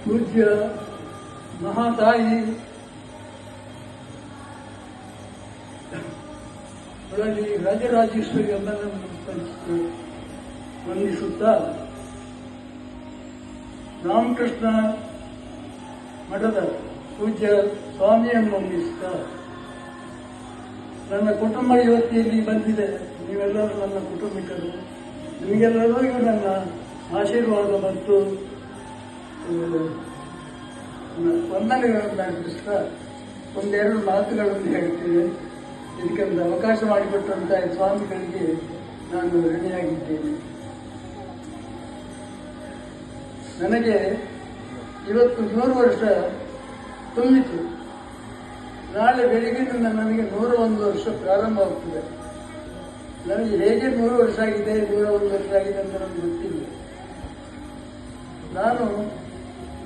ಪೂಜ್ಯ ಮಹಾತಾಯಿ ಒಳಗೆ ರಾಜರಾಜೇಶ್ವರಿ ಅಮ್ಮನನ್ನು ವಂದಿಸುತ್ತಾ ರಾಮಕೃಷ್ಣ ಮಠದ ಪೂಜ್ಯ ಸ್ವಾಮಿಯನ್ನು ವಂದಿಸುತ್ತಾ ನನ್ನ ಕುಟುಂಬ ಇವತ್ತಿಯಲ್ಲಿ ಬಂದಿದೆ. ನೀವೆಲ್ಲರೂ ನನ್ನ ಕುಟುಂಬಿಕರು. ನಿಮಗೆಲ್ಲರಿಗೂ ನನ್ನ ಆಶೀರ್ವಾದ ಮತ್ತು ವಂದನೆಗಳನ್ನು ಅರ್ಪಿಸ್ತಾ ಒಂದೆರಡು ಮಾತುಗಳನ್ನು ಹೇಳ್ತೇನೆ. ಇದಕ್ಕೆ ಒಂದು ಅವಕಾಶ ಮಾಡಿಕೊಟ್ಟಂತಹ ಸ್ವಾಮಿಗಳಿಗೆ ನಾನು ಋಣಿಯಾಗಿದ್ದೇನೆ. ನನಗೆ ಇವತ್ತು 100 ವರ್ಷ ತುಂಬಿತು. ನಾಳೆ ಬೆಳಿಗ್ಗಿನಿಂದ ನನಗೆ 101 ವರ್ಷ ಪ್ರಾರಂಭವಾಗ್ತದೆ. ನನಗೆ ಹೇಗೆ 100 ವರ್ಷ ಆಗಿದೆ 101 ವರ್ಷ ಆಗಿದೆ ಅಂತ ನನಗೆ ಗೊತ್ತಿಲ್ಲ. ನಾನು